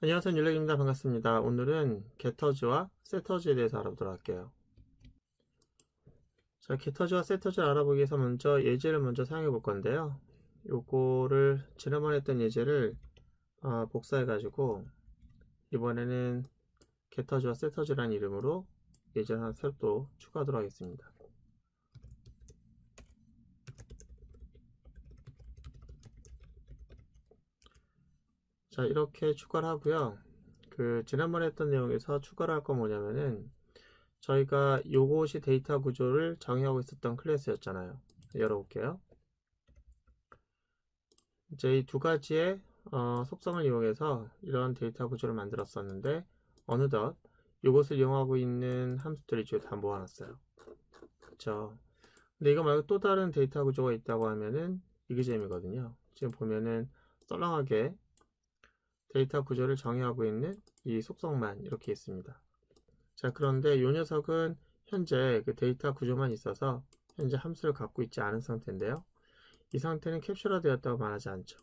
안녕하세요, 율렉입니다. 반갑습니다. 오늘은 게터즈와 세터즈에 대해서 알아보도록 할게요. 자, 게터즈와 세터즈를 알아보기 위해서 먼저 예제를 먼저 사용해 볼 건데요. 요거를 지난번에 했던 예제를 복사해 가지고 이번에는 게터즈와 세터즈라는 이름으로 예제를 하나 새로 또 추가하도록 하겠습니다. 자, 이렇게 추가를 하고요. 지난번에 했던 내용에서 추가를 할 건 뭐냐면은 저희가 요것이 데이터 구조를 정의하고 있었던 클래스였잖아요. 열어볼게요. 이제 이 두 가지의 속성을 이용해서 이런 데이터 구조를 만들었었는데 어느덧 이것을 이용하고 있는 함수들이 이제 다 모아놨어요. 그쵸? 근데 이거 말고 또 다른 데이터 구조가 있다고 하면은 이그잼이거든요. 지금 보면은 썰렁하게 데이터 구조를 정의하고 있는 이 속성만 이렇게 있습니다. 자, 그런데 이 녀석은 현재 그 데이터 구조만 있어서 현재 함수를 갖고 있지 않은 상태인데요. 이 상태는 캡슐화 되었다고 말하지 않죠.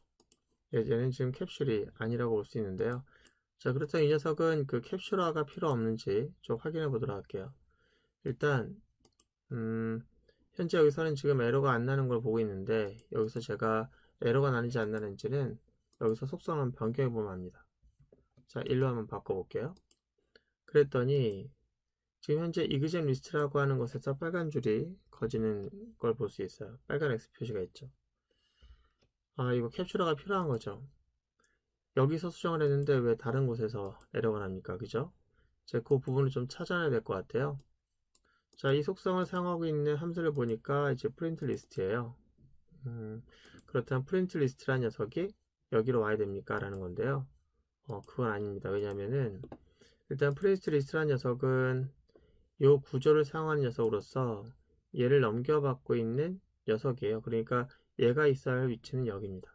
얘는 지금 캡슐이 아니라고 볼 수 있는데요. 자, 그렇다면 이 녀석은 그 캡슐화가 필요 없는지 좀 확인해 보도록 할게요. 일단 현재 여기서는 지금 에러가 안 나는 걸 보고 있는데 여기서 제가 에러가 나는지 안 나는지는 여기서 속성을 한번 변경해 보면 합니다. 자, 1로 한번 바꿔 볼게요. 그랬더니 지금 현재 이그잼 리스트라고 하는 것에서 빨간 줄이 커지는 걸 볼 수 있어요. 빨간 X 표시가 있죠. 이거 캡슐화가 필요한 거죠. 여기서 수정을 했는데 왜 다른 곳에서 에러가 납니까? 그죠? 제가 그 부분을 좀 찾아내야 될 것 같아요. 자, 이 속성을 사용하고 있는 함수를 보니까 이제 프린트 리스트예요. 그렇다면 프린트 리스트란 녀석이 여기로 와야 됩니까? 라는 건데요. 그건 아닙니다. 왜냐면은 일단 프린트 리스트란 녀석은 이 구조를 사용하는 녀석으로서 얘를 넘겨받고 있는 녀석이에요. 그러니까 얘가 있어야 할 위치는 여기입니다.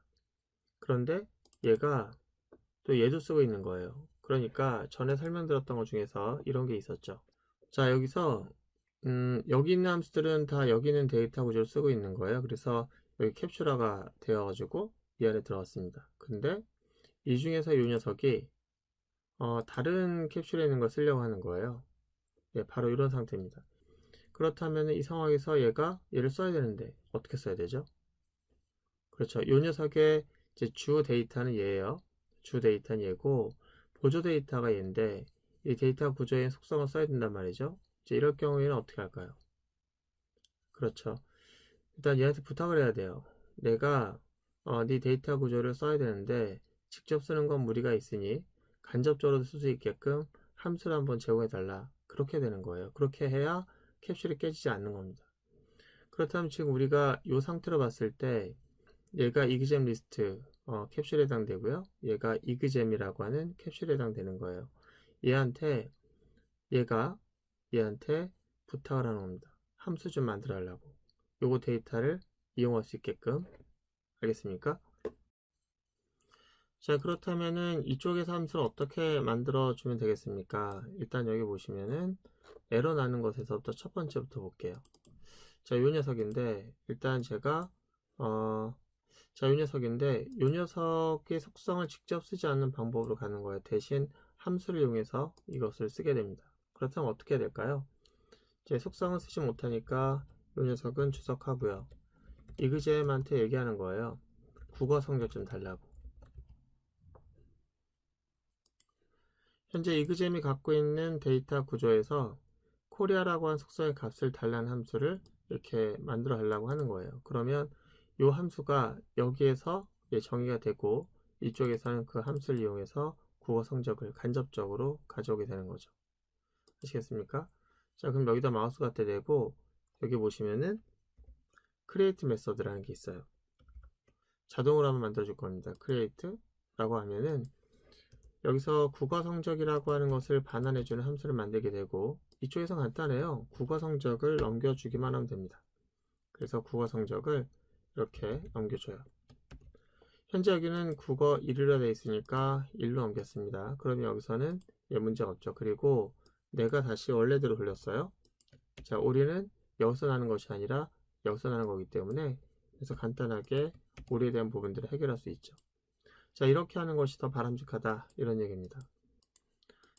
그런데 얘가 또 얘도 쓰고 있는 거예요. 그러니까 전에 설명드렸던 것 중에서 이런 게 있었죠. 자, 여기서 여기 있는 함수들은 다 여기 있는 데이터 구조를 쓰고 있는 거예요. 그래서 여기 캡슐화가 되어가지고 이 안에 들어갔습니다. 근데 이 중에서 이 녀석이 다른 캡슐에 있는 걸 쓰려고 하는 거예요. 예, 바로 이런 상태입니다. 그렇다면 이 상황에서 얘를 써야 되는데 어떻게 써야 되죠? 그렇죠. 이 녀석의 이제 주 데이터는 얘예요. 주 데이터는 얘고 보조 데이터가 얘인데 이 데이터 구조의 속성을 써야 된단 말이죠. 이제 이럴 경우에는 어떻게 할까요? 그렇죠. 일단 얘한테 부탁을 해야 돼요. 내가 네 데이터 구조를 써야 되는데 직접 쓰는 건 무리가 있으니 간접적으로 쓸 수 있게끔 함수를 한번 제공해 달라. 그렇게 되는 거예요. 그렇게 해야 캡슐이 깨지지 않는 겁니다. 그렇다면 지금 우리가 이 상태로 봤을 때 얘가 이그잼 리스트 캡슐에 해당되고요. 얘가 이그잼이라고 하는 캡슐에 해당되는 거예요. 얘한테 얘가 얘한테 부탁을 하는 겁니다. 함수 좀 만들어 달라고. 요거 데이터를 이용할 수 있게끔. 알겠습니까? 자, 그렇다면은 이쪽에서 함수를 어떻게 만들어 주면 되겠습니까? 일단 여기 보시면은 에러 나는 것에서부터 첫 번째부터 볼게요. 자, 요 녀석인데 일단 제가 자, 요 녀석인데 요 녀석의 속성을 직접 쓰지 않는 방법으로 가는 거예요. 대신 함수를 이용해서 이것을 쓰게 됩니다. 그렇다면 어떻게 해야 될까요? 제 속성을 쓰지 못하니까 요 녀석은 주석하고요. 이그잼한테 얘기하는 거예요. 국어 성적 좀 달라고. 현재 이그잼이 갖고 있는 데이터 구조에서 코리아라고 하는 속성의 값을 달라는 함수를 이렇게 만들어 달라고 하는 거예요. 그러면 이 함수가 여기에서 정의가 되고 이쪽에서는 그 함수를 이용해서 국어 성적을 간접적으로 가져오게 되는 거죠. 아시겠습니까? 자, 그럼 여기다 마우스 갖다 대고 여기 보시면은 create 메서드라는 게 있어요. 자동으로 한번 만들어 줄 겁니다. create라고 하면은 여기서 국어 성적이라고 하는 것을 반환해주는 함수를 만들게 되고 이쪽에서 간단해요. 국어 성적을 넘겨주기만 하면 됩니다. 그래서 국어 성적을 이렇게 넘겨줘요. 현재 여기는 국어 1이라 되어 있으니까 1로 넘겼습니다. 그러면 여기서는 문제가 없죠. 그리고 내가 다시 원래대로 돌렸어요. 자, 오리는 여기서 나는 것이 아니라 여기서 나는 거기 때문에 그래서 간단하게 오리에 대한 부분들을 해결할 수 있죠. 자, 이렇게 하는 것이 더 바람직하다, 이런 얘기입니다.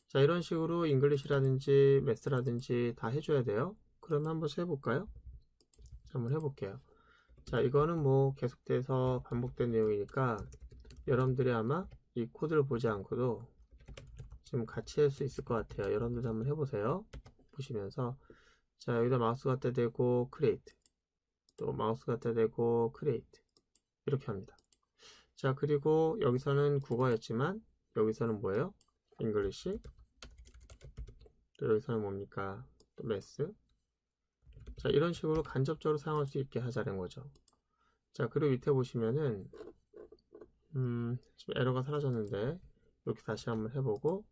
자, 이런 식으로 잉글리시라든지 매스라든지 다 해줘야 돼요. 그럼 한번 해볼까요? 자, 한번 해볼게요. 자, 이거는 뭐 계속돼서 반복된 내용이니까 여러분들이 아마 이 코드를 보지 않고도 지금 같이 할 수 있을 것 같아요. 여러분들도 한번 해보세요. 보시면서 자, 여기다 마우스 갖다 대고 create, 또 마우스 갖다 대고 create, 이렇게 합니다. 자, 그리고 여기서는 국어였지만 여기서는 뭐예요? English, 또 여기서는 뭡니까? 또 math. 자, 이런 식으로 간접적으로 사용할 수 있게 하자는 거죠. 자, 그리고 밑에 보시면은 지금 에러가 사라졌는데 이렇게 다시 한번 해보고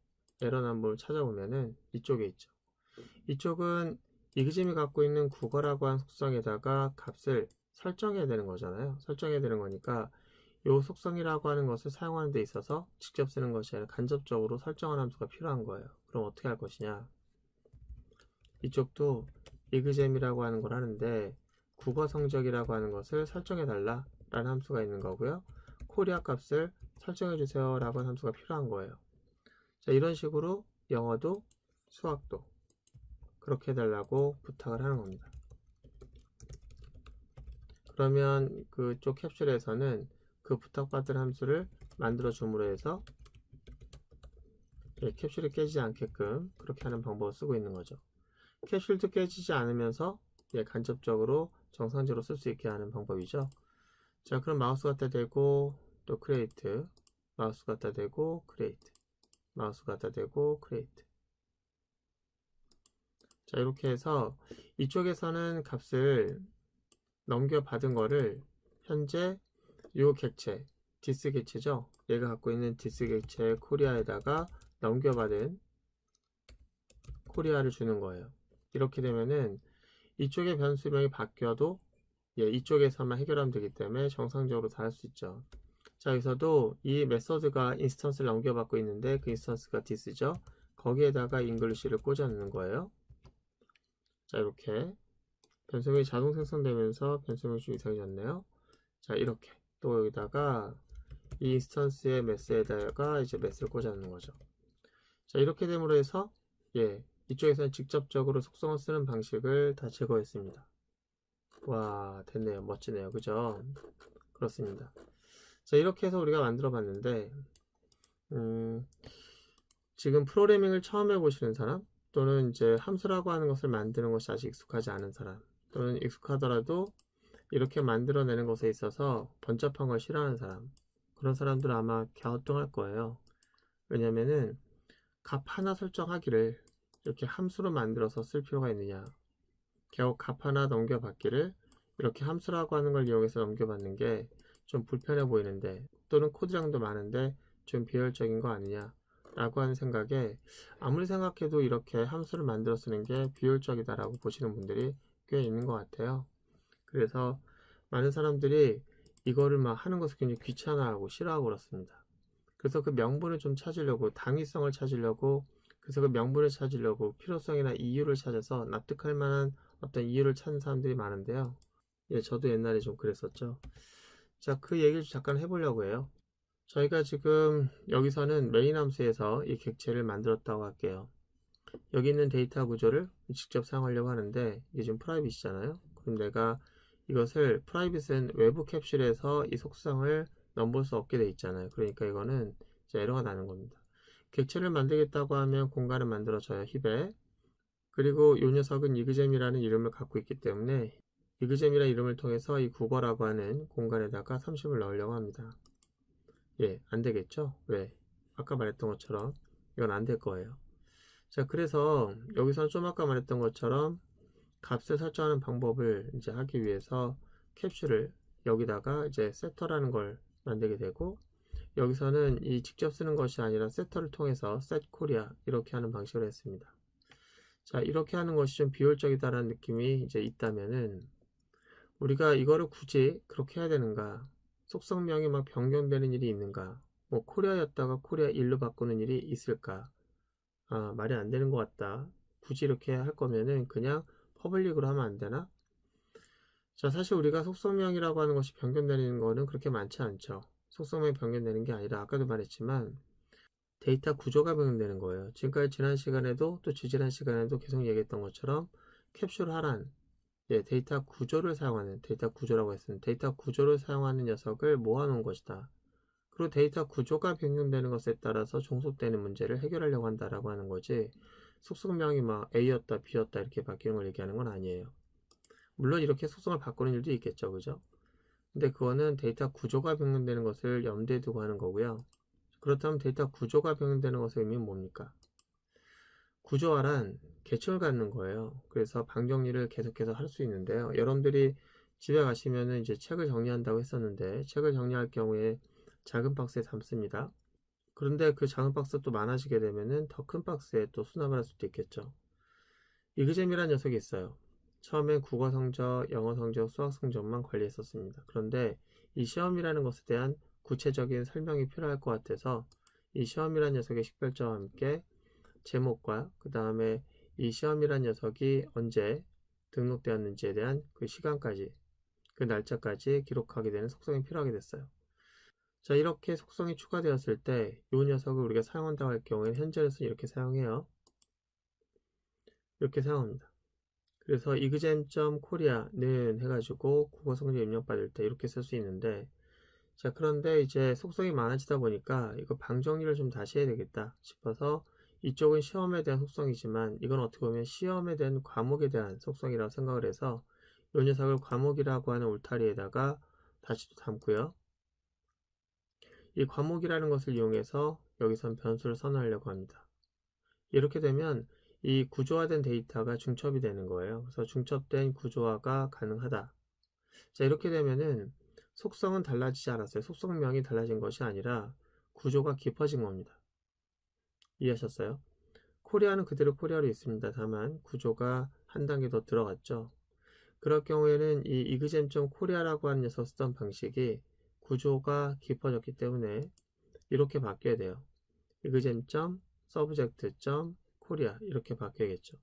에러 넘버를 찾아보면은 이쪽에 있죠. 이쪽은 이그잼이 갖고 있는 국어라고 하는 속성에다가 값을 설정해야 되는 거잖아요. 설정해야 되는 거니까 이 속성이라고 하는 것을 사용하는 데 있어서 직접 쓰는 것이 아니라 간접적으로 설정하는 함수가 필요한 거예요. 그럼 어떻게 할 것이냐? 이쪽도 이그잼이라고 하는 걸 하는데 국어 성적이라고 하는 것을 설정해 달라 라는 함수가 있는 거고요. 코리아 값을 설정해 주세요 라고 하는 함수가 필요한 거예요. 자, 이런 식으로 영어도 수학도 그렇게 해달라고 부탁을 하는 겁니다. 그러면 그쪽 캡슐에서는 그 부탁받은 함수를 만들어 줌으로 해서 캡슐이 깨지지 않게끔 그렇게 하는 방법을 쓰고 있는 거죠. 캡슐도 깨지지 않으면서 간접적으로 정상적으로 쓸 수 있게 하는 방법이죠. 자, 그럼 마우스 갖다 대고 또 create, 마우스 갖다 대고 create, 마우스 갖다 대고 create. 자, 이렇게 해서 이쪽에서는 값을 넘겨받은 거를 현재 요 객체, 디스 객체죠. 얘가 갖고 있는 디스 객체 코리아에다가 넘겨받은 코리아를 주는 거예요. 이렇게 되면은 이쪽의 변수명이 바뀌어도 이쪽에서만 해결하면 되기 때문에 정상적으로 다 할 수 있죠. 자, 여기서도 이 메서드가 인스턴스를 넘겨받고 있는데 그 인스턴스가 디스죠. 거기에다가 잉글리시를 꽂아 넣는 거예요. 자, 이렇게 변수명이 자동 생성되면서 변수명이 좀 이상해졌네요. 자, 이렇게 또 여기다가 이 인스턴스의 매스에다가 이제 매스를 꽂아 넣는 거죠. 자, 이렇게 됨으로 해서 이쪽에서는 직접적으로 속성을 쓰는 방식을 다 제거했습니다. 와, 됐네요. 멋지네요. 그죠? 그렇습니다. 자, 이렇게 해서 우리가 만들어 봤는데 지금 프로그래밍을 처음 해보시는 사람, 또는 이제 함수라고 하는 것을 만드는 것이 아직 익숙하지 않은 사람, 또는 익숙하더라도 이렇게 만들어내는 것에 있어서 번잡한 걸 싫어하는 사람, 그런 사람들은 아마 갸우뚱할 거예요. 왜냐면은 값 하나 설정하기를 이렇게 함수로 만들어서 쓸 필요가 있느냐, 겨우 값 하나 넘겨받기를 이렇게 함수라고 하는 걸 이용해서 넘겨받는 게 좀 불편해 보이는데, 또는 코드량도 많은데 좀 비효율적인 거 아니냐 라고 하는 생각에 아무리 생각해도 이렇게 함수를 만들어 쓰는 게 비효율적이다 라고 보시는 분들이 꽤 있는 것 같아요. 그래서 많은 사람들이 이거를 막 하는 것을 굉장히 귀찮아하고 싫어하고 그렇습니다. 그래서 그 명분을 좀 찾으려고, 당위성을 찾으려고, 그래서 그 명분을 찾으려고 필요성이나 이유를 찾아서 납득할 만한 어떤 이유를 찾는 사람들이 많은데요. 저도 옛날에 좀 그랬었죠. 자, 그 얘기를 잠깐 해보려고 해요. 저희가 지금 여기서는 메인 함수에서 이 객체를 만들었다고 할게요. 여기 있는 데이터 구조를 직접 사용하려고 하는데 이게 지금 프라이빗이잖아요. 그럼 내가 이것을, 프라이빗은 외부 캡슐에서 이 속성을 넘볼 수 없게 돼 있잖아요. 그러니까 이거는 이제 에러가 나는 겁니다. 객체를 만들겠다고 하면 공간을 만들어줘요. 힙에. 그리고 이 녀석은 이그잼이라는 이름을 갖고 있기 때문에 이그잼이라는 이름을 통해서 이 국어라고 하는 공간에다가 30을 넣으려고 합니다. 안 되겠죠? 왜? 아까 말했던 것처럼 이건 안 될 거예요. 자, 그래서 여기서는 좀 아까 말했던 것처럼 값을 설정하는 방법을 이제 하기 위해서 캡슐을 여기다가 이제 세터라는 걸 만들게 되고, 여기서는 이 직접 쓰는 것이 아니라 세터를 통해서 set korea 이렇게 하는 방식으로 했습니다. 자, 이렇게 하는 것이 좀 비효율적이다라는 느낌이 이제 있다면은 우리가 이거를 굳이 그렇게 해야 되는가? 속성명이 막 변경되는 일이 있는가? 뭐 코리아였다가 코리아 1로 바꾸는 일이 있을까? 말이 안 되는 것 같다. 굳이 이렇게 할 거면은 그냥 퍼블릭으로 하면 안 되나? 자, 사실 우리가 속성명이라고 하는 것이 변경되는 거는 그렇게 많지 않죠. 속성명이 변경되는 게 아니라 아까도 말했지만 데이터 구조가 변경되는 거예요. 지금까지 지난 시간에도 또 지지난 시간에도 계속 얘기했던 것처럼 캡슐 하란, 데이터 구조를 사용하는 데이터 구조라고 했습니다. 데이터 구조를 사용하는 녀석을 모아놓은 것이다. 그리고 데이터 구조가 변경되는 것에 따라서 종속되는 문제를 해결하려고 한다라고 하는 거지, 속성명이 막 A였다 B였다 이렇게 바뀌는 걸 얘기하는 건 아니에요. 물론 이렇게 속성을 바꾸는 일도 있겠죠, 그죠? 근데 그거는 데이터 구조가 변경되는 것을 염두에 두고 하는 거고요. 그렇다면 데이터 구조가 변경되는 것의 의미는 뭡니까? 구조화란 계층을 갖는 거예요. 그래서 방 정리를 계속해서 할 수 있는데요. 여러분들이 집에 가시면은 이제 책을 정리한다고 했었는데, 책을 정리할 경우에 작은 박스에 담습니다. 그런데 그 작은 박스가 또 많아지게 되면은 더 큰 박스에 또 수납을 할 수도 있겠죠. 이그잼이라는 녀석이 있어요. 처음엔 국어 성적, 영어 성적, 수학 성적만 관리했었습니다. 그런데 이 시험이라는 것에 대한 구체적인 설명이 필요할 것 같아서 이 시험이라는 녀석의 식별자와 함께 제목과 그 다음에 이 시험이라는 녀석이 언제 등록되었는지에 대한 그 시간까지, 그 날짜까지 기록하게 되는 속성이 필요하게 됐어요. 자, 이렇게 속성이 추가되었을 때 이 녀석을 우리가 사용한다고 할 경우에 현재로서 이렇게 사용해요. 이렇게 사용합니다. 그래서 exam.korea는 해가지고 국어 성적 입력받을 때 이렇게 쓸 수 있는데, 자, 그런데 이제 속성이 많아지다 보니까 이거 방 정리를 좀 다시 해야 되겠다 싶어서 이쪽은 시험에 대한 속성이지만 이건 어떻게 보면 시험에 대한 과목에 대한 속성이라고 생각을 해서 이 녀석을 과목이라고 하는 울타리에다가 다시 또 담고요. 이 과목이라는 것을 이용해서 여기선 변수를 선언하려고 합니다. 이렇게 되면 이 구조화된 데이터가 중첩이 되는 거예요. 그래서 중첩된 구조화가 가능하다. 자, 이렇게 되면은 속성은 달라지지 않았어요. 속성명이 달라진 것이 아니라 구조가 깊어진 겁니다. 이해하셨어요? 코리아는 그대로 코리아로 있습니다. 다만 구조가 한 단계 더 들어갔죠. 그럴 경우에는 이 exam.korea라고 하는 녀석 쓰던 방식이 구조가 깊어졌기 때문에 이렇게 바뀌어야 돼요. exam.subject.korea 이렇게 바뀌어야겠죠.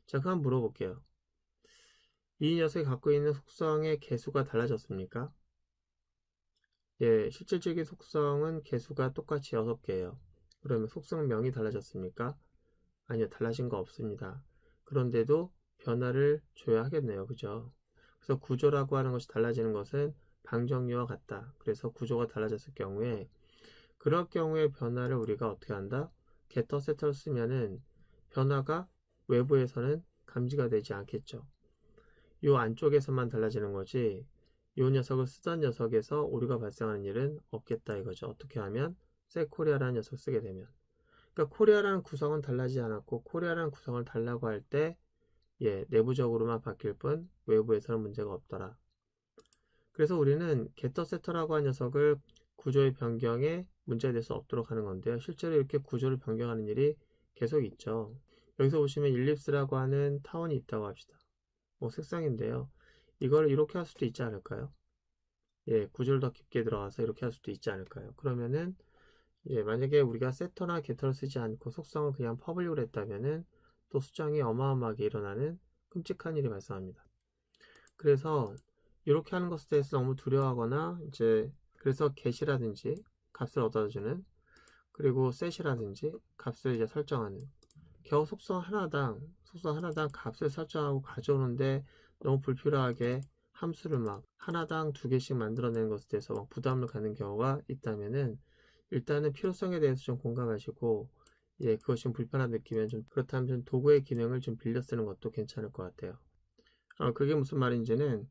자, 그럼 물어볼게요. 이 녀석이 갖고 있는 속성의 개수가 달라졌습니까? 예, 실질적인 속성은 개수가 똑같이 6개예요. 그러면 속성명이 달라졌습니까? 아니요, 달라진 거 없습니다. 그런데도 변화를 줘야 하겠네요. 그죠? 그래서 구조라고 하는 것이 달라지는 것은 방정리와 같다. 그래서 구조가 달라졌을 경우에, 그럴 경우에 변화를 우리가 어떻게 한다? getter, setter를 쓰면은 변화가 외부에서는 감지가 되지 않겠죠. 요 안쪽에서만 달라지는 거지, 요 녀석을 쓰던 녀석에서 오류가 발생하는 일은 없겠다 이거죠. 어떻게 하면? 셋코리아라는 녀석을 쓰게 되면. 그러니까 코리아라는 구성은 달라지지 않았고, 코리아라는 구성을 달라고 할 때 내부적으로만 바뀔 뿐 외부에서는 문제가 없더라. 그래서 우리는 getter, setter라고 하는 녀석을 구조의 변경에 문제가 될 수 없도록 하는 건데요. 실제로 이렇게 구조를 변경하는 일이 계속 있죠. 여기서 보시면 일립스라고 하는 타원이 있다고 합시다. 색상인데요. 이걸 이렇게 할 수도 있지 않을까요? 구조를 더 깊게 들어가서 이렇게 할 수도 있지 않을까요? 그러면은 만약에 우리가 세터나 게터를 쓰지 않고 속성을 그냥 퍼블릭으로 했다면은 또 수정이 어마어마하게 일어나는 끔찍한 일이 발생합니다. 그래서 이렇게 하는 것에 대해서 너무 두려워하거나 그래서 get이라든지 값을 얻어주는, 그리고 set이라든지 값을 이제 설정하는, 겨우 속성 하나당 값을 설정하고 가져오는데 너무 불필요하게 함수를 막 하나당 2개씩 만들어내는 것에 대해서 막 부담을 갖는 경우가 있다면은 일단은 필요성에 대해서 좀 공감하시고, 그것이 좀 불편한 느낌이면 좀, 그렇다면 좀 도구의 기능을 좀 빌려 쓰는 것도 괜찮을 것 같아요. 그게 무슨 말인지는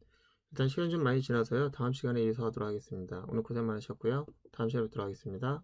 일단 시간이 좀 많이 지나서요. 다음 시간에 이어서 하도록 하겠습니다. 오늘 고생 많으셨고요. 다음 시간에 뵙도록 하겠습니다.